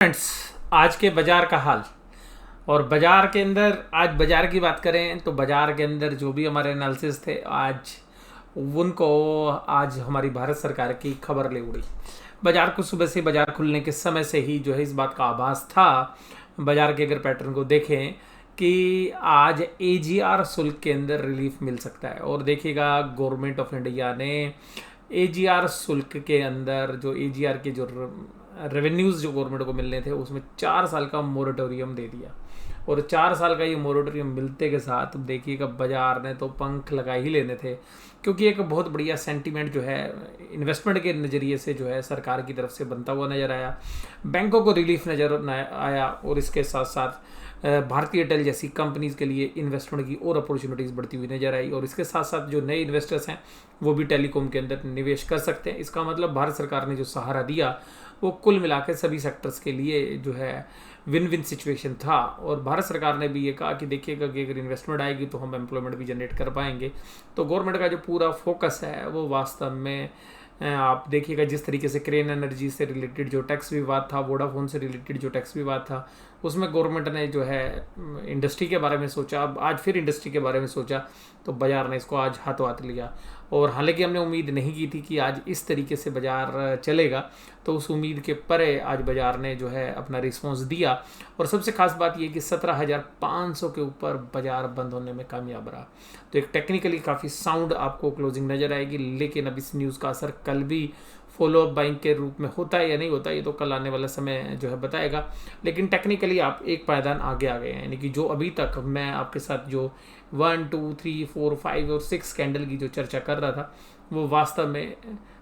Friends, आज के बाजार का हाल और बाजार के अंदर आज बाजार की बात करें तो बाजार के अंदर जो भी हमारे एनालिसिस थे आज उनको आज हमारी भारत सरकार की खबर ले उड़ी। बाजार को सुबह से बाजार खुलने के समय से ही जो है इस बात का आभास था। बाजार के अगर पैटर्न को देखें कि आज एजीआर शुल्क के अंदर रिलीफ मिल सकता है और देखिएगा गवर्नमेंट ऑफ इंडिया ने एजीआर शुल्क के अंदर जो एजीआर के जो रेवेन्यूज़ जो गवर्नमेंट को मिलने थे उसमें 4 साल का मोरेटोरियम दे दिया। और 4 साल का ये मोरेटोरियम मिलते के साथ देखिएगा बाजार ने तो पंख लगा ही लेने थे, क्योंकि एक बहुत बढ़िया सेंटीमेंट जो है इन्वेस्टमेंट के नज़रिए से जो है सरकार की तरफ से बनता हुआ नज़र आया। बैंकों को रिलीफ नज़र आया और इसके साथ साथ भारतीय एयरटेल जैसी कंपनीज के लिए इन्वेस्टमेंट की और अपॉर्चुनिटीज़ बढ़ती हुई नजर आई। और इसके साथ साथ जो नए इन्वेस्टर्स हैं वो भी टेलीकॉम के अंदर निवेश कर सकते हैं। इसका मतलब भारत सरकार ने जो सहारा दिया वो कुल मिलाकर सभी सेक्टर्स के लिए जो है विन विन सिचुएशन था। और भारत सरकार ने भी ये कहा कि देखिएगा कि अगर इन्वेस्टमेंट आएगी तो हम एम्प्लॉयमेंट भी जनरेट कर पाएंगे। तो गवर्नमेंट का जो पूरा फोकस है वो वास्तव में आप देखिएगा जिस तरीके से क्रेन एनर्जी से रिलेटेड जो टैक्स विवाद था, वोडाफोन से रिलेटेड जो टैक्स विवाद था, उसमें गवर्नमेंट ने जो है इंडस्ट्री के बारे में सोचा। अब आज फिर इंडस्ट्री के बारे में सोचा तो बाजार ने इसको आज हाथों हाथ लिया। और हालांकि हमने उम्मीद नहीं की थी कि आज इस तरीके से बाजार चलेगा, तो उस उम्मीद के परे आज बाजार ने जो है अपना रिस्पॉन्स दिया। और सबसे खास बात यह कि 17,500 के ऊपर बाजार बंद होने में कामयाब रहा। तो एक टेक्निकली काफ़ी साउंड आपको क्लोजिंग नज़र आएगी, लेकिन अब इस न्यूज़ का असर कल भी फॉलो अप बाइंग के रूप में होता है या नहीं होता ये तो कल आने वाला समय जो है बताएगा। लेकिन टेक्निकली आप एक पायदान आगे आ गए हैं, यानी कि जो अभी तक मैं आपके साथ जो 1 2 3 4 5 और 6 कैंडल की जो चर्चा कर रहा था वो वास्तव में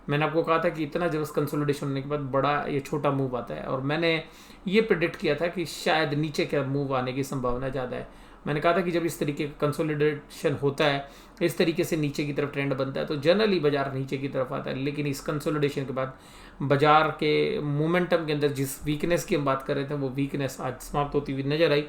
मैंने आपको कहा था कि इतना जबरदस्त कंसोलिडेशन होने के बाद बड़ा ये छोटा मूव आता है। और मैंने ये प्रेडिक्ट किया था कि शायद नीचे का मूव आने की संभावना ज़्यादा है। मैंने कहा था कि जब इस तरीके का कंसोलिडेशन होता है, इस तरीके से नीचे की तरफ ट्रेंड बनता है तो जनरली बाजार नीचे की तरफ आता है। लेकिन इस कंसोलिडेशन के बाद बाजार के मोमेंटम के अंदर जिस वीकनेस की हम बात कर रहे थे वो वीकनेस आज समाप्त होती हुई नजर आई।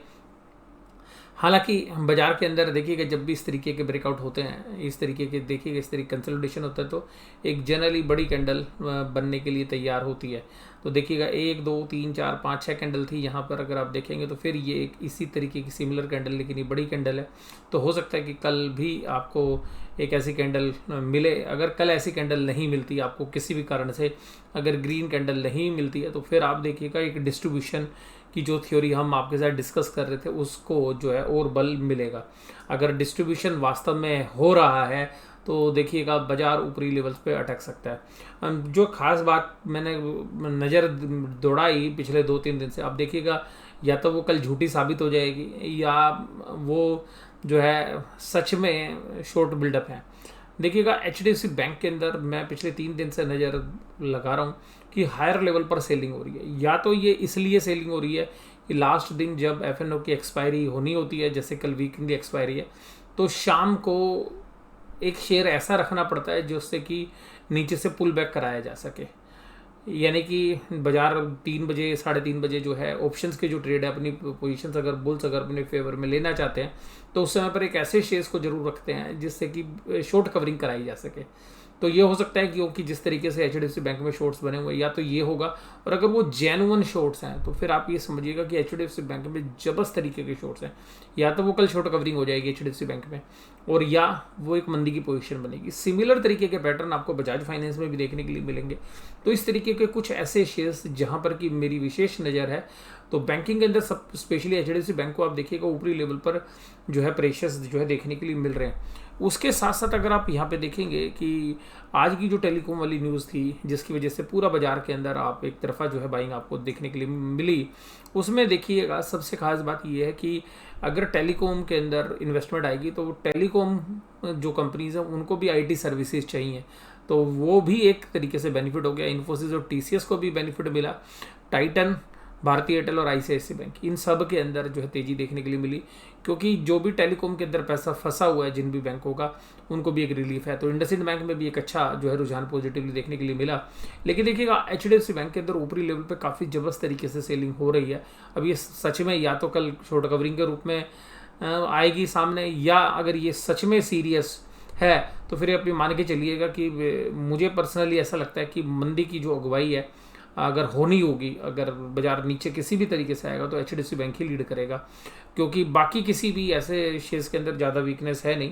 हालांकि बाजार के अंदर देखिएगा जब भी इस तरीके के ब्रेकआउट होते हैं, इस तरीके के देखिएगा इस तरीके कंसोलिडेशन होता है तो एक जनरली बड़ी कैंडल बनने के लिए तैयार होती है। तो देखिएगा 1 2 3 4 5 6 कैंडल थी यहाँ पर, अगर आप देखेंगे तो फिर ये एक इसी तरीके की सिमिलर कैंडल लेकिन ये बड़ी कैंडल है। तो हो सकता है कि कल भी आपको एक ऐसी कैंडल मिले। अगर कल ऐसी कैंडल नहीं मिलती आपको किसी भी कारण से, अगर ग्रीन कैंडल नहीं मिलती है तो फिर आप देखिएगा एक डिस्ट्रीब्यूशन की जो थ्योरी हम आपके साथ डिस्कस कर रहे थे उसको जो है और बल मिलेगा। अगर डिस्ट्रीब्यूशन वास्तव में हो रहा है तो देखिएगा बाजार ऊपरी लेवल्स पे अटक सकता है। जो खास बात मैंने नज़र दौड़ाई पिछले 2-3 दिन से, आप देखिएगा या तो वो कल झूठी साबित हो जाएगी या वो जो है सच में शॉर्ट बिल्डअप है। देखिएगा एचडीएफसी बैंक के अंदर मैं पिछले 3 दिन से नज़र लगा रहा हूँ कि हायर लेवल पर सेलिंग हो रही है। या तो ये इसलिए सेलिंग हो रही है कि लास्ट दिन जब एफएनओ की एक्सपायरी होनी होती है, जैसे कल वीकेंड की एक्सपायरी है, तो शाम को एक शेयर ऐसा रखना पड़ता है जिससे कि नीचे से पुल बैक कराया जा सके। यानी कि बाजार 3 बजे 3:30 बजे जो है ऑप्शंस के जो ट्रेड है अपनी पोजीशंस अगर बुल्स अगर अपने फेवर में लेना चाहते हैं तो उस समय पर एक ऐसे शेयर्स को जरूर रखते हैं जिससे कि शॉर्ट कवरिंग कराई जा सके। तो ये हो सकता है क्योंकि जिस तरीके से एचडीएफसी बैंक में शॉर्ट्स बने हुए या तो ये होगा, और अगर वो जेन्युइन शॉर्ट्स हैं तो फिर आप ये समझिएगा कि एचडीएफसी बैंक में जबरदस्त तरीके के शॉर्ट्स हैं। या तो वो कल शॉर्ट कवरिंग हो जाएगी एचडीएफसी बैंक में और या वो एक मंदी की पोजीशन बनेगी। सिमिलर तरीके के पैटर्न आपको बजाज फाइनेंस में भी देखने के लिए मिलेंगे। तो इस तरीके के कुछ ऐसे शेयर्स जहां पर कि मेरी विशेष नज़र है। तो बैंकिंग के अंदर सब स्पेशली एचडीएफसी बैंक को आप देखिएगा ऊपरी लेवल पर जो है प्रेशर्स जो है देखने के लिए मिल रहे हैं। उसके साथ साथ अगर आप यहाँ पे देखेंगे कि आज की जो टेलीकॉम वाली न्यूज़ थी जिसकी वजह से पूरा बाजार के अंदर आप एक तरफा जो है बाइंग आपको देखने के लिए मिली, उसमें देखिएगा सबसे खास बात यह है कि अगर टेलीकॉम के अंदर इन्वेस्टमेंट आएगी तो टेलीकॉम जो कंपनीज हैं उनको भी आईटी सर्विसेज चाहिए, तो वो भी एक तरीके से बेनिफिट हो गया। इन्फोसिस और टीसीएस को भी बेनिफिट मिला, टाइटन, भारतीय एयरटेल और आईसीआईसीआई बैंक इन सब के अंदर जो है तेजी देखने के लिए मिली, क्योंकि जो भी टेलीकॉम के अंदर पैसा फंसा हुआ है जिन भी बैंकों का उनको भी एक रिलीफ है। तो इंडसइंड बैंक में भी एक अच्छा जो है रुझान पॉजिटिवली देखने के लिए मिला। लेकिन देखिएगा एचडीएफसी बैंक के अंदर ऊपरी लेवल पे काफ़ी जबरदस्त तरीके से सेलिंग हो रही है। अब ये सच में या तो कल शॉर्ट कवरिंग के रूप में आएगी सामने, या अगर ये सच में सीरियस है तो फिर आप ये मान के चलिएगा कि मुझे पर्सनली ऐसा लगता है कि मंदी की जो अगुवाई है अगर होनी होगी, अगर बाजार नीचे किसी भी तरीके से आएगा तो एचडीएफसी बैंक ही लीड करेगा, क्योंकि बाकी किसी भी ऐसे शेयर्स के अंदर ज़्यादा वीकनेस है नहीं।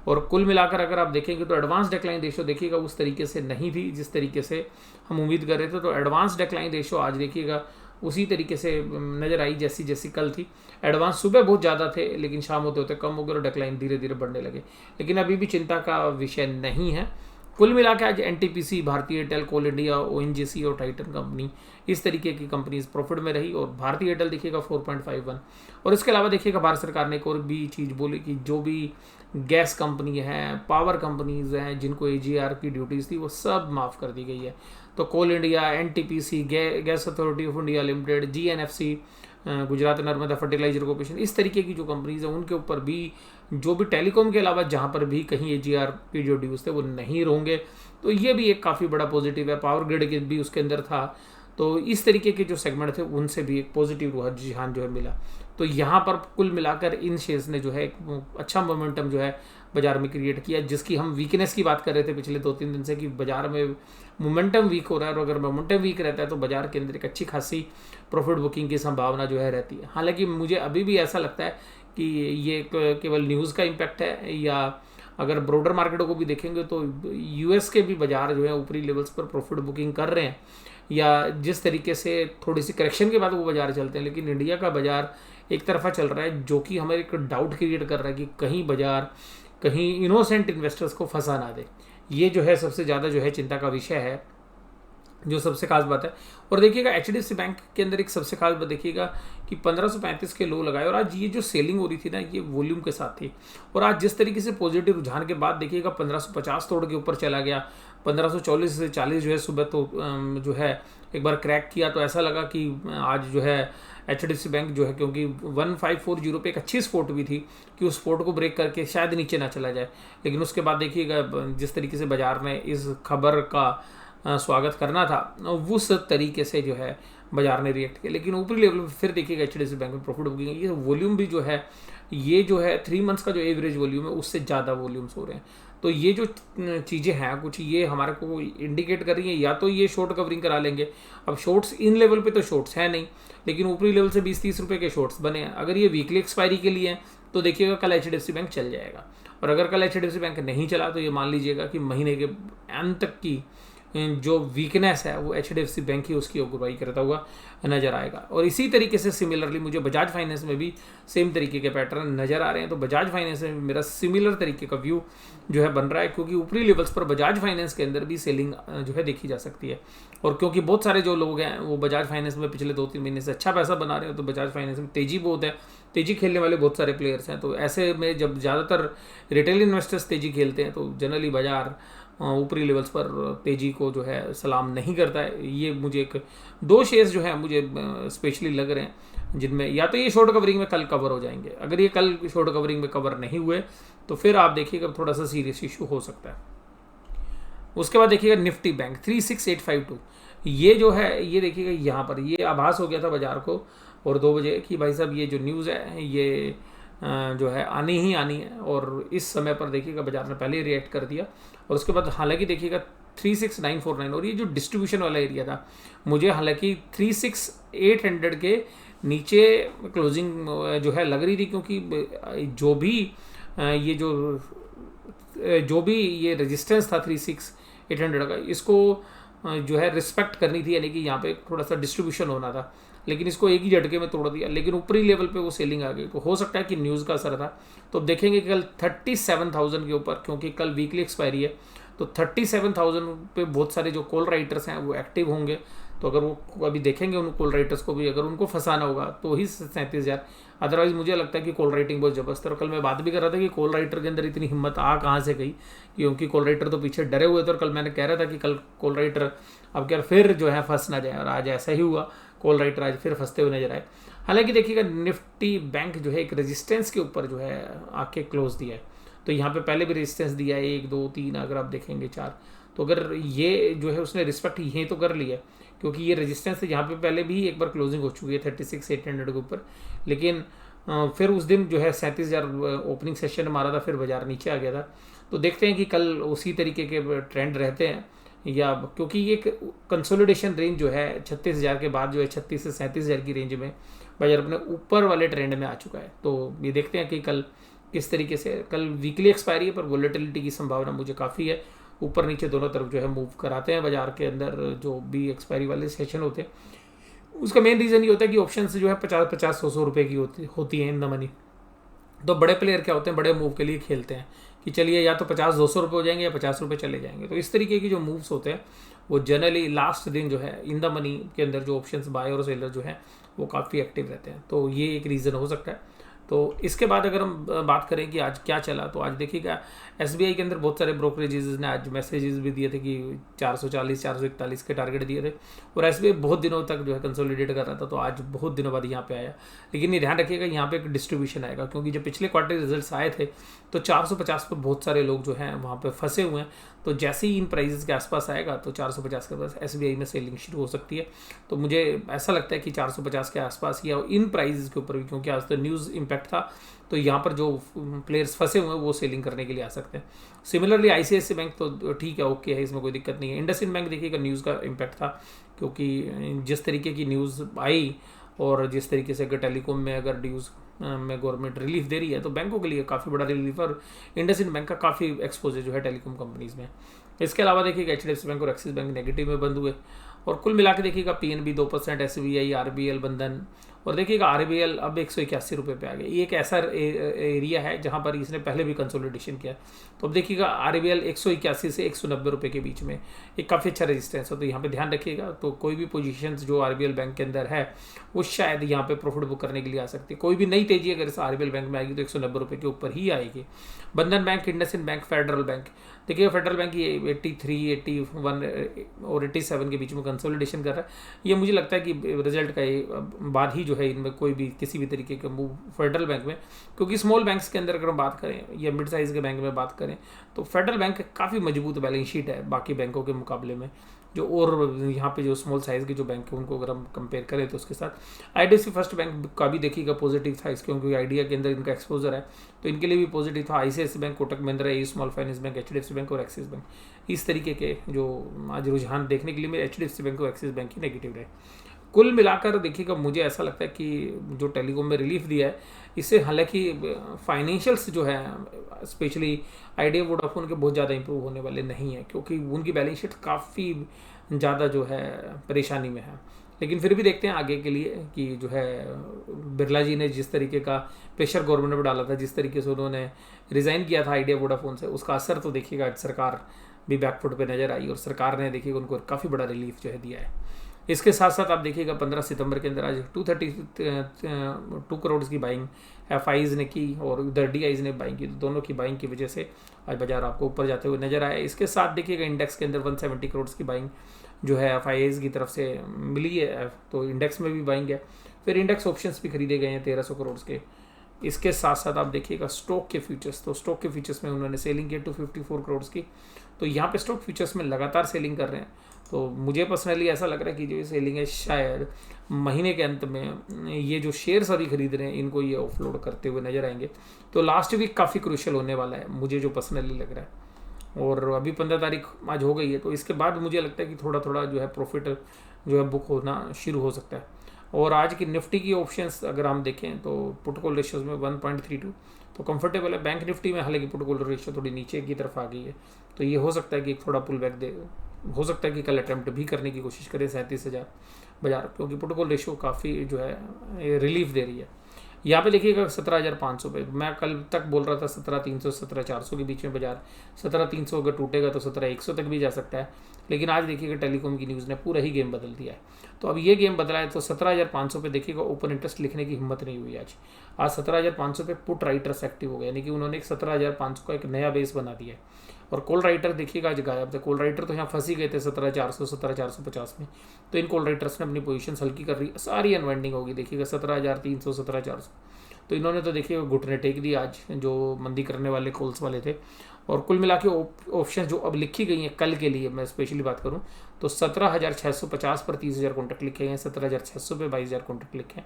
और कुल मिलाकर अगर आप देखेंगे तो एडवांस डिक्लाइन रेशो देखिएगा उस तरीके से नहीं थी जिस तरीके से हम उम्मीद कर रहे थे। तो एडवांस डिक्लाइन रेशो आज देखिएगा उसी तरीके से नज़र आई जैसी जैसी कल थी। एडवांस सुबह बहुत ज़्यादा थे लेकिन शाम होते होते कम हो गए और डिक्लाइन धीरे धीरे बढ़ने लगे, लेकिन अभी भी चिंता का विषय नहीं है। कुल मिला के आज एनटीपीसी, भारतीय एयरटेल, कोल इंडिया, ओएनजीसी और टाइटन कंपनी इस तरीके की कंपनीज प्रॉफिट में रही। और भारतीय एयरटेल देखिएगा 4.51। और इसके अलावा देखिएगा भारत सरकार ने एक और भी चीज़ बोली कि जो भी गैस कंपनी है, पावर कंपनीज हैं जिनको एजीआर की ड्यूटीज़ थी वो सब माफ़ कर दी गई है। तो Coal India, NTPC, Gas Authority of India Limited, GNFC, Gujarat Narmada Fertilizer Corporation, इस तरीके की जो कंपनीज हैं उनके ऊपर भी, जो भी टेलीकॉम के अलावा जहाँ पर भी कहीं एजीआर की जो ड्यूज थे वो नहीं होंगे। तो ये भी एक काफ़ी बड़ा पॉजिटिव है। पावर ग्रिड के भी उसके अंदर था, तो इस तरीके के जो सेगमेंट थे उनसे भी एक पॉजिटिव रुझान जो है मिला। तो यहाँ पर कुल मिलाकर इन शेयर्स ने जो है एक अच्छा मोमेंटम जो है बाजार में क्रिएट किया, जिसकी हम वीकनेस की बात कर रहे थे पिछले 2-3 दिन से कि बाजार में मोमेंटम वीक हो रहा है। और अगर मोमेंटम वीक रहता है तो बाजार के अंदर एक अच्छी खासी प्रॉफिट बुकिंग की संभावना जो है रहती है। हालांकि मुझे अभी भी ऐसा लगता है कि ये केवल न्यूज़ का इम्पैक्ट है, या अगर ब्रॉडर मार्केटों को भी देखेंगे तो यूएस के भी बाजार जो है ऊपरी लेवल्स पर प्रॉफिट बुकिंग कर रहे हैं, या जिस तरीके से थोड़ी सी करेक्शन के बाद वो बाजार चलते हैं। लेकिन इंडिया का बाजार एक तरफा चल रहा है, जो कि हमें एक डाउट क्रिएट कर रहा है कि कहीं बाजार कहीं इनोसेंट इन्वेस्टर्स को फंसा ना दे। ये जो है सबसे ज़्यादा जो है चिंता का विषय है, जो सबसे खास बात है। और देखिएगा एचडीएफसी बैंक के अंदर एक सबसे खास बात देखिएगा कि 1535 के लो लगाए, और आज ये जो सेलिंग हो रही थी ना ये वॉल्यूम के साथ थी। और आज जिस तरीके से पॉजिटिव रुझान के बाद देखिएगा 1550 तोड़ के ऊपर चला गया, 1540 से 40 जो है सुबह तो जो है एक बार क्रैक किया, तो ऐसा लगा कि आज जो है एचडीएफसी बैंक जो है, क्योंकि 1540 पे एक अच्छी सपोर्ट भी थी कि उस सपोर्ट को ब्रेक करके शायद नीचे ना चला जाए। लेकिन उसके बाद देखिएगा जिस तरीके से बाजार ने इस खबर का स्वागत करना था उस तरीके से जो है बाजार ने रिएक्ट किया। लेकिन ऊपरी लेवल पर फिर देखिएगा एचडीएफसी बैंक में प्रॉफिट बुकिंग, ये वॉल्यूम भी जो है, ये जो है 3 मंथ्स का जो एवरेज वॉल्यूम है उससे ज़्यादा वॉल्यूम्स हो रहे हैं। तो ये जो चीज़ें हैं कुछ ये हमारे को इंडिकेट कर रही हैं, या तो ये शॉर्ट कवरिंग करा लेंगे। अब शॉर्ट्स इन लेवल पे तो शॉर्ट्स है नहीं, लेकिन ऊपरी लेवल से 20-30 रुपये के शॉर्ट्स बने हैं। अगर ये वीकली एक्सपायरी के लिए हैं तो देखिएगा कल एचडीएफसी बैंक चल जाएगा, और अगर कल एचडीएफसी बैंक नहीं चला तो ये मान लीजिएगा कि महीने के अंत तक की जो वीकनेस है वो एचडीएफसी बैंक ही उसकी अगुवाई करता हुआ नजर आएगा। और इसी तरीके से सिमिलरली मुझे बजाज फाइनेंस में भी सेम तरीके के पैटर्न नजर आ रहे हैं। तो बजाज फाइनेंस में मेरा सिमिलर तरीके का व्यू जो है बन रहा है, क्योंकि ऊपरी लेवल्स पर बजाज फाइनेंस के अंदर भी सेलिंग जो है देखी जा सकती है। और क्योंकि बहुत सारे जो लोग हैं वो बजाज फाइनेंस में पिछले 2-3 महीने से अच्छा पैसा बना रहे हैं, तो बजाज फाइनेंस में तेजी बहुत है, तेजी खेलने वाले बहुत सारे प्लेयर्स हैं। तो ऐसे में जब ज़्यादातर रिटेल इन्वेस्टर्स तेजी खेलते हैं तो जनरली बाजार ऊपरी लेवल्स पर तेजी को जो है सलाम नहीं करता है। ये मुझे एक 2 शेयर्स जो है मुझे स्पेशली लग रहे हैं जिनमें या तो ये शॉर्ट कवरिंग में कल कवर हो जाएंगे। अगर ये कल शॉर्ट कवरिंग में कवर नहीं हुए तो फिर आप देखिएगा थोड़ा सा सीरियस इशू हो सकता है। उसके बाद देखिएगा निफ्टी बैंक 36852, ये जो है ये देखिएगा यहाँ पर ये आभास हो गया था बाजार को और 2 बजे कि भाई साहब ये जो न्यूज़ है ये जो है आनी ही आनी है, और इस समय पर देखिएगा बाजार ने पहले ही रिएक्ट कर दिया। और उसके बाद हालांकि देखिएगा 36949, और ये जो डिस्ट्रीब्यूशन वाला एरिया था मुझे हालांकि 36800 के नीचे क्लोजिंग जो है लग रही थी, क्योंकि जो भी ये रेजिस्टेंस था 36800 का, इसको जो है रिस्पेक्ट करनी थी, यानी कि यहाँ पे थोड़ा सा डिस्ट्रीब्यूशन होना था, लेकिन इसको एक ही झटके में तोड़ दिया। लेकिन ऊपरी लेवल पे वो सेलिंग आ गई, तो हो सकता है कि न्यूज़ का असर था। तो देखेंगे कि कल 37,000 के ऊपर, क्योंकि कल वीकली एक्सपायरी है, तो 37,000 पे बहुत सारे जो कॉल राइटर्स हैं वो एक्टिव होंगे। तो अगर वो अभी देखेंगे उन कॉल राइटर्स को भी, अगर उनको फंसाना होगा तो ही 37,000, अदरवाइज मुझे लगता है कि कॉल राइटिंग बहुत ज़बरदस्त है। और कल मैं बात भी कर रहा था कि कॉल राइटर के अंदर इतनी हिम्मत कहाँ से गई, क्योंकि कॉल राइटर तो पीछे डरे हुए थे। और कल मैंने कह रहा था कि कल कॉल राइटर अब क्या फिर जो है फंस ना जाए, और आज ऐसा ही हुआ, कॉल राइटर आज फिर फंसते हुए नजर आए। हालांकि देखिएगा निफ्टी बैंक जो है एक रेजिस्टेंस के ऊपर जो है आके क्लोज दिया है, तो यहाँ पे पहले भी रेजिस्टेंस दिया है 1 2 3, अगर आप देखेंगे 4, तो अगर ये जो है उसने रिस्पेक्ट यहीं तो कर लिया, क्योंकि ये रेजिस्टेंस यहाँ पे पहले भी एक बार क्लोजिंग हो चुकी है 36,800 के ऊपर। लेकिन फिर उस दिन जो है 37,000 ओपनिंग सेशन मारा था, फिर बाजार नीचे आ गया था। तो देखते हैं कि कल उसी तरीके के ट्रेंड रहते हैं या क्योंकि ये कंसोलिडेशन रेंज जो है 36,000 के बाद जो है 36 से 37,000 की रेंज में बाजार अपने ऊपर वाले ट्रेंड में आ चुका है। तो ये देखते हैं कि कल किस तरीके से, कल वीकली एक्सपायरी है पर वोलेटिलिटी की संभावना मुझे काफ़ी है, ऊपर नीचे दोनों तरफ जो है मूव कराते हैं बाजार के अंदर जो भी एक्सपायरी वाले सेशन होते हैं। उसका मेन रीज़न ये होता है कि ऑप्शन जो है 50-50 100 रुपये की होती है इन द मनी। तो बड़े प्लेयर क्या होते हैं, बड़े मूव के लिए खेलते हैं कि चलिए या तो 50-200 रुपये हो जाएंगे या 50 रुपये चले जाएंगे। तो इस तरीके की जो मूव्स होते हैं वो जनरली लास्ट दिन जो है इन द मनी के अंदर जो ऑप्शंस बाय और सेलर जो है वो काफ़ी एक्टिव रहते हैं। तो ये एक रीज़न हो सकता है। तो इसके बाद अगर हम बात करें कि आज क्या चला, तो आज देखिएगा एसबीआई के अंदर बहुत सारे ब्रोकरेजेस ने आज मैसेजेस भी दिए थे कि 440 441 के टारगेट दिए थे, और एसबीआई बहुत दिनों तक जो है कंसोलिडेट कर रहा था। तो आज बहुत दिनों बाद यहाँ पे आया, लेकिन ये ध्यान रखिएगा यहाँ पे एक डिस्ट्रीब्यूशन आएगा, क्योंकि जब पिछले क्वार्टर रिजल्ट्स आए थे तो 450 पर बहुत सारे लोग जो हैं वहाँ पे फंसे हुए हैं। तो जैसे ही इन प्राइजेस के आसपास आएगा तो 450 के पास एसबीआई में सेलिंग शुरू हो सकती है। तो मुझे ऐसा लगता है कि 450 के आसपास या इन प्राइजेस के ऊपर भी, क्योंकि आज तो न्यूज़ इम्पैक्ट था, तो यहाँ पर जो प्लेयर्स फंसे हुए हैं वो सेलिंग करने के लिए आ सकते हैं। सिमिलरली आईसीआईसीआई बैंक तो ठीक है, ओके है, इसमें कोई दिक्कत नहीं है। इंडसइंड बैंक देखिएगा न्यूज़ का इम्पैक्ट था, क्योंकि जिस तरीके की न्यूज़ आई और जिस तरीके से अगर टेलीकॉम में अगर ड्यूज़ में गवर्नमेंट रिलीफ दे रही है तो बैंकों के लिए काफ़ी बड़ा रिलीफ, और इंडसइंड बैंक का काफ़ी एक्सपोजर जो है टेलीकॉम कंपनीज़ में। इसके अलावा देखिएगा एचडीएफसी बैंक और एक्सिस बैंक नेगेटिव में बंद हुए, और कुल मिला के देखिएगा पीएनबी 2%, एसबीआई, आरबीएल, बंधन, और देखिएगा आरबीएल अब 181 रुपये पे आ गया। ये एक ऐसा एरिया है जहाँ पर इसने पहले भी कंसोलिडेशन किया। तो अब देखिएगा आरबीएल 181 से 190 रुपये के बीच में एक काफ़ी अच्छा रेजिस्टेंस है। तो यहाँ पे ध्यान रखिएगा। तो कोई भी पोजीशन जो आरबीएल बैंक के अंदर है वो शायद यहाँ पे प्रॉफिट बुक करने के लिए आ सकती है। कोई भी नई तेजी अगर इस आरबीएल बैंक में आएगी तो 190 रुपये के ऊपर ही आएगी। बंधन bank, IndusInd bank, federal bank, देखिए फेडरल बैंक ये 83, 81 और 87 के बीच में कंसोलिडेशन कर रहा है। ये मुझे लगता है कि रिजल्ट का बाद ही जो है इनमें कोई भी किसी भी तरीके का मूव फेडरल बैंक में, क्योंकि स्मॉल बैंक्स के अंदर अगर हम बात करें या मिड साइज़ के बैंक में बात करें तो फेडरल बैंक काफ़ी मजबूत बैलेंस शीट है बाकी बैंकों के मुकाबले में। जो और यहाँ पे जो स्मॉल साइज़ के जो बैंक है उनको अगर हम कंपेयर करें तो उसके साथ आईडीएफसी फर्स्ट बैंक का भी देखिएगा पॉजिटिव था इसके, क्योंकि आइडिया के अंदर इनका एक्सपोजर है तो इनके लिए भी पॉजिटिव था। ICICI bank, Kotak Mahindra, E small finance bank, HDFC bank और एक्सिस बैंक, इस तरीके के जो आज रुझान देखने के लिए मेरे एचडीएफसी बैंक और एक्सिस बैंक ही नेगेटिव रहे। कुल मिलाकर देखिएगा मुझे ऐसा लगता है कि जो टेलीकॉम में रिलीफ दिया है इससे हालांकि फाइनेंशियल्स जो है स्पेशली आइडिया वोडाफोन के बहुत ज़्यादा इंप्रूव होने वाले नहीं है, क्योंकि उनकी बैलेंस शीट काफ़ी ज़्यादा जो है परेशानी में है। लेकिन फिर भी देखते हैं आगे के लिए कि जो है बिरला जी ने जिस तरीके का प्रेशर गवर्नमेंट पर डाला था, जिस तरीके से उन्होंने रिज़ाइन किया था आइडिया वोडाफोन से, उसका असर तो देखिएगा आज सरकार भी बैकफुट पे नज़र आई और सरकार ने देखिएगा उनको काफ़ी बड़ा रिलीफ जो है दिया है। इसके साथ साथ आप देखिएगा 15 सितंबर के अंदर आज 232 करोड़ की बाइंग एफआईज ने की और उधर डीआईज ने बाइंग की, तो दोनों की बाइंग की वजह से आज बाजार आपको ऊपर जाते हुए नजर आया। इसके साथ देखिएगा इंडेक्स के अंदर 170 करोड़ की बाइंग जो है एफआईज की तरफ से मिली है, तो इंडेक्स में भी बाइंग है। फिर इंडेक्स ऑप्शंस भी खरीदे गए हैं 1300 करोड़ के। इसके साथ साथ आप देखिएगा स्टॉक के फ्यूचर्स, तो स्टॉक के फ्यूचर्स में उन्होंने सेलिंग की 254 करोड़ की। तो यहाँ पे स्टॉक फ्यूचर्स में लगातार सेलिंग कर रहे हैं। तो मुझे पर्सनली ऐसा लग रहा है कि जो ये सेलिंग है शायद महीने के अंत में ये जो शेयर्स अभी खरीद रहे हैं इनको ये ऑफलोड करते हुए नजर आएंगे। तो लास्ट वीक काफ़ी क्रूशियल होने वाला है मुझे जो पर्सनली लग रहा है। और अभी 15 तारीख आज हो गई है, तो इसके बाद मुझे लगता है कि थोड़ा थोड़ा जो है प्रॉफिट जो है बुक होना शुरू हो सकता है। और आज की निफ्टी की ऑप्शंस अगर हम देखें तो पुट कॉल रेशियोज में 1.32 तो कंफर्टेबल है। बैंक निफ्टी में हालांकि पुट कॉल रेशियो थोड़ी नीचे की तरफ आ गई है, तो ये हो सकता है कि एक थोड़ा पुल बैक दे, हो सकता है कि कल अटैम्प्ट भी करने की कोशिश करें 37,000 बाजार, क्योंकि पुट कॉल रेशियो काफ़ी जो है रिलीफ दे रही है। यहाँ पे देखिएगा 17,500 पे, मैं कल तक बोल रहा था 17,300 17,400 के बीच में बाजार, 17,300 अगर टूटेगा तो 17,100 तक भी जा सकता है। लेकिन आज देखिएगा टेलीकॉम की न्यूज़ ने पूरा ही गेम बदल दिया है। तो अब ये गेम बदला है तो 17,500 पे देखिएगा ओपन इंटरेस्ट लिखने की हिम्मत नहीं हुई आज 17,500 पे पुट राइटर्स एक्टिव हो गए, यानी कि उन्होंने एक 17,500 का एक नया बेस बना दिया है। और कॉल राइटर देखिएगा आज गायब थे। कॉल राइटर तो यहाँ फंस ही गए थे 17,400 17,450 में, तो इन कॉल राइटर्स ने अपनी पोजीशन हल्की कर रही, सारी अनवाइंडिंग होगी देखिएगा 17,300 17,400। तो इन्होंने तो देखिए घुटने टेक दिए आज जो मंदी करने वाले कॉल्स वाले थे। और कुल मिला के ऑप्शन जो अब लिखी गई हैं कल के लिए मैं स्पेशली बात करूं तो 17,650 पर 30,000 कॉन्ट्रैक्ट लिखे हैं, 17,600 पे 22,000 कॉन्ट्रैक्ट लिखे हैं।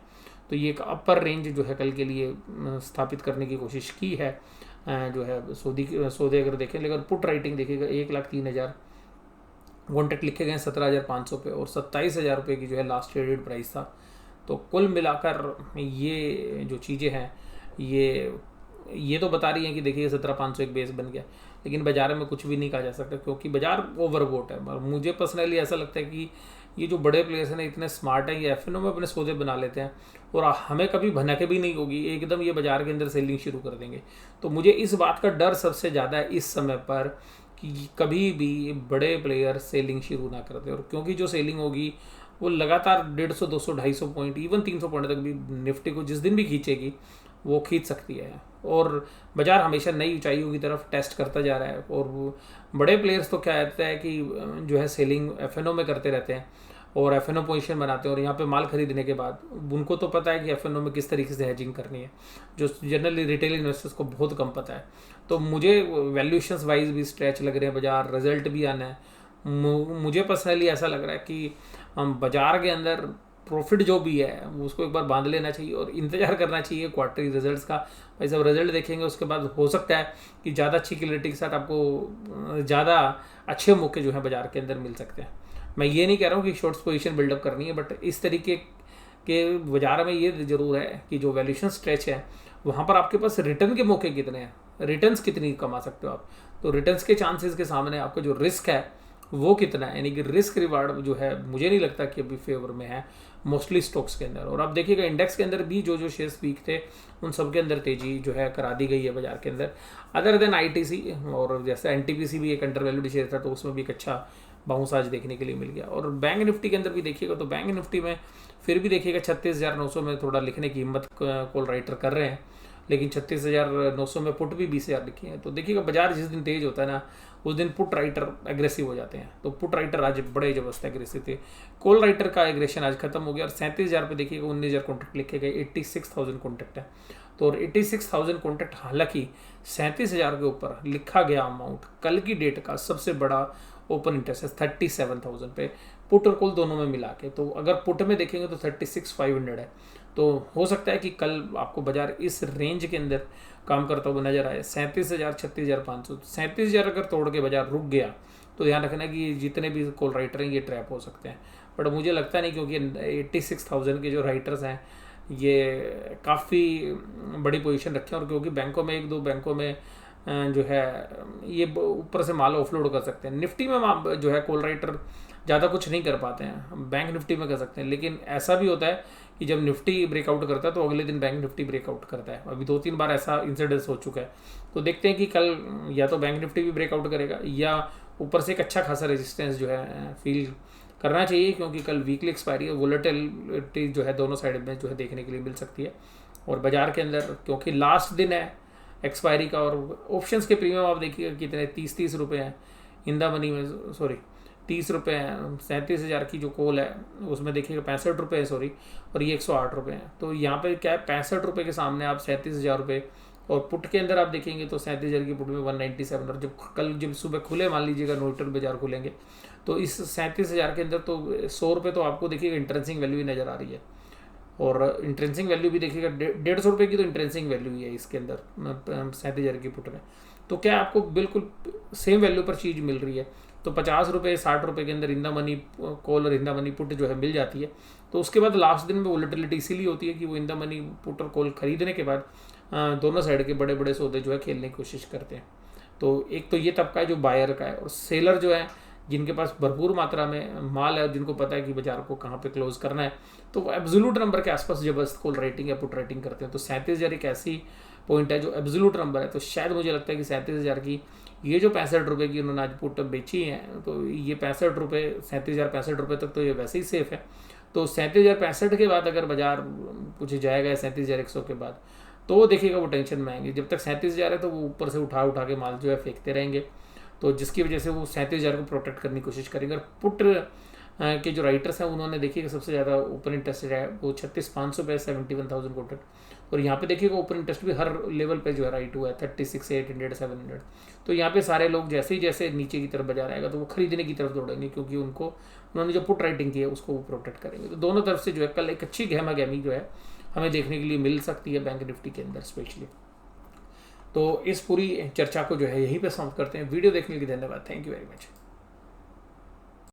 तो ये एक अपर रेंज जो है कल के लिए स्थापित करने की कोशिश की है जो है सौदे अगर देखें। लेकिन पुट राइटिंग देखिएगा 1,03,000 कॉन्ट्रैक्ट लिखे गए 17,500 पे और 27,000 रुपये की जो है लास्ट ट्रेडेड प्राइस था। तो कुल मिलाकर ये जो चीज़ें हैं ये तो बता रही हैं कि देखिए 17,500 एक बेस बन गया, लेकिन बाजार में कुछ भी नहीं कहा जा सकता क्योंकि बाजार ओवरबोट है। और मुझे पर्सनली ऐसा लगता है कि ये जो बड़े प्लेयर्स हैं इतने स्मार्ट हैं, ये एफएनओ में अपने सौदे बना लेते हैं और हमें कभी भनक भी नहीं होगी, एकदम ये बाजार के अंदर सेलिंग शुरू कर देंगे। तो मुझे इस बात का डर सबसे ज़्यादा है इस समय पर कि कभी भी बड़े प्लेयर सेलिंग शुरू ना कर दे, और क्योंकि जो सेलिंग होगी वो लगातार 150, 200, 250 पॉइंट, इवन 300 पॉइंट तक भी निफ्टी को जिस दिन भी खींचेगी वो खींच सकती है। और बाजार हमेशा नई ऊंचाइयों की तरफ टेस्ट करता जा रहा है। और वो बड़े प्लेयर्स तो क्या रहता है कि जो है सेलिंग एफएनओ में करते रहते हैं और एफएनओ पोजीशन बनाते हैं, और यहाँ पे माल खरीदने के बाद उनको तो पता है कि एफएनओ में किस तरीके से हेजिंग करनी है, जो जनरली रिटेल इन्वेस्टर्स को बहुत कम पता है। तो मुझे वैल्यूएशंस वाइज भी स्ट्रेच लग रहे हैं बाजार, रिजल्ट भी आना है। मुझे पर्सनली ऐसा लग रहा है कि बाजार के अंदर प्रॉफिट जो भी है उसको एक बार बांध लेना चाहिए और इंतजार करना चाहिए क्वार्टरली रिजल्ट्स का। भाई सब रिजल्ट देखेंगे उसके बाद हो सकता है कि ज़्यादा अच्छी क्लैरिटी के साथ आपको ज़्यादा अच्छे मौके जो है बाजार के अंदर मिल सकते हैं। मैं ये नहीं कह रहा हूँ कि शॉर्ट्स पोजीशन बिल्डअप करनी है, बट इस तरीके के बाजार में ये जरूर है कि जो वैल्यूएशन स्ट्रेच है वहाँ पर आपके पास रिटर्न के मौके कितने हैं, रिटर्न्स कितनी कमा सकते हो आप। तो रिटर्न्स के चांसेस के सामने आपका जो रिस्क है वो कितना है, यानी कि रिस्क रिवार्ड जो है मुझे नहीं लगता कि अभी फेवर में है मोस्टली स्टॉक्स के अंदर। और आप देखिएगा इंडेक्स के अंदर भी जो शेयर्स वीक थे उन सब के अंदर तेजी जो है करा दी गई है बाजार के अंदर, अदर देन आईटीसी। और जैसे एनटीपीसी भी एक अंडर वैल्यूड शेयर था तो उसमें भी एक अच्छा बाउंस आज देखने के लिए मिल गया। और बैंक निफ्टी के अंदर भी देखिएगा तो बैंक निफ्टी में फिर भी देखिएगा 36,900 में थोड़ा लिखने की हिम्मत कॉल राइटर कर रहे हैं, लेकिन 36,900 में पुट भी 20,000 लिखी है। तो देखिएगा बाजार जिस दिन तेज होता है ना उस दिन पुट राइटर एग्रेसिव हो जाते हैं। तो पुट राइटर आज बड़े जबरदस्त एग्रेसिव थे, कॉल राइटर का एग्रेशन आज खत्म हो गया। और 37,000 पे देखिएगा 19,000 कॉन्ट्रैक्ट लिखे गए, 86,000 कॉन्ट्रैक्ट है। तो और 86,000 कॉन्ट्रैक्ट, हालांकि 37,000 के ऊपर लिखा गया अमाउंट कल की डेट का सबसे बड़ा ओपन इंटरेस्ट है 37,000 पे, पुट और कॉल दोनों में मिला के। तो अगर पुट में देखेंगे तो 36,500 है। तो हो सकता है कि कल आपको बाजार इस रेंज के अंदर काम करता हुआ नजर आए, 37,000, 36,500। 37,000 अगर तोड़ के बाजार रुक गया तो ध्यान रखना कि जितने भी कॉल राइटर हैं ये ट्रैप हो सकते हैं। बट मुझे लगता नहीं, क्योंकि 86,000 के जो राइटर्स हैं ये काफ़ी बड़ी पोजीशन रखे हैं। और क्योंकि बैंकों में एक दो बैंकों में जो है ये ऊपर से माल ऑफलोड कर सकते हैं। निफ्टी में जो है कॉल राइटर ज़्यादा कुछ नहीं कर पाते हैं, बैंक निफ्टी में कर सकते हैं। लेकिन ऐसा भी होता है कि जब निफ्टी ब्रेकआउट करता है तो अगले दिन बैंक निफ्टी ब्रेकआउट करता है। अभी 2-3 बार ऐसा इंसिडेंस हो चुका है। तो देखते हैं कि कल या तो बैंक निफ्टी भी ब्रेकआउट करेगा या ऊपर से एक अच्छा खासा रेजिस्टेंस जो है फील करना चाहिए, क्योंकि कल वीकली एक्सपायरी है, वोलेटिलिटी जो है दोनों साइड में जो है देखने के लिए मिल सकती है। और बाजार के अंदर क्योंकि लास्ट दिन है एक्सपायरी का, और ऑप्शंस के प्रीमियम आप देखिएगा कितने 30 रुपये हैं इन द मनी में, सॉरी 30 रुपये हैं। 37,000 की जो कॉल है उसमें देखिएगा 65 रुपये है, सॉरी, और ये 108 रुपये हैं। तो यहाँ पे क्या है, 65 रुपये के सामने आप 37,000 रुपये, और पुट के अंदर आप देखेंगे तो 37,000 की पुट में 197। और जब सुबह खुले, मान लीजिएगा न्यूट्रल बाजार खुलेंगे तो इस 37,000 के अंदर तो 100 रुपये तो आपको देखिएगा इंट्रेंसिंग वैल्यू ही नज़र आ रही है। और इंट्रेंसिंग वैल्यू भी देखिएगा 150 रुपये की तो इंट्रेंसिंग वैल्यू ही है इसके अंदर 37,000 की पुट में। तो क्या आपको बिल्कुल सेम वैल्यू पर चीज़ मिल रही है। तो 50 रुपये 60 रुपये के अंदर इंदा मनी कॉल और इंदा मनी पुट जो है मिल जाती है। तो उसके बाद लास्ट दिन में वोलेटिलिटी इसीलिए होती है कि वो इंदा मनी पुट और कॉल खरीदने के बाद दोनों साइड के बड़े बड़े सौदे जो है खेलने की कोशिश करते हैं। तो एक तो ये तबका है जो बायर का है, और सेलर जो है जिनके पास भरपूर मात्रा में माल है, जिनको पता है कि बाजार को कहाँ पे क्लोज करना है, तो वो एब्सोल्यूट नंबर के आसपास जबरदस्त कॉल राइटिंग या पुट राइटिंग करते हैं। तो 37,000 एक ऐसी पॉइंट है जो एब्सोल्यूट नंबर है। तो शायद मुझे लगता है कि 37,000 की ये जो 65 रुपये की उन्होंने आज पुट बेची है, तो ये 65 रुपये, 37,000 65 रुपये तक तो ये वैसे ही सेफ है। तो 37,065 के बाद अगर बाजार कुछ जाएगा 37,100 के बाद, तो देखिएगा वो टेंशन में आएंगे। जब तक 37,000 है तो वो ऊपर से उठा उठा के माल जो है फेंकते रहेंगे, तो जिसकी वजह से वो 37,000 को प्रोटेक्ट करने की कोशिश करेंगे। और पुट के जो राइटर्स हैं उन्होंने देखिएगा सबसे ज़्यादा ओपन इंटरेस्ट है वो 36,500 पे 71,000 कॉन्ट्रैक्ट। और यहाँ पे देखिएगा ओपन इंटरेस्ट भी हर लेवल पे जो है राइट हुआ है 36,800 700। तो यहाँ पे सारे लोग जैसे नीचे की तरफ बाजार आएगा तो वो खरीदने की तरफ दौड़ेंगे, क्योंकि उन्होंने जो पुट राइटिंग की है उसको वो प्रोटेक्ट करेंगे। तो दोनों तरफ से जो है कल एक अच्छी गहमा गहमी जो है हमें देखने के लिए मिल सकती है बैंक निफ्टी के अंदर स्पेशली। तो इस पूरी चर्चा को जो है यहीं पे समाप्त करते हैं। वीडियो देखने के लिए धन्यवाद। Thank you very much.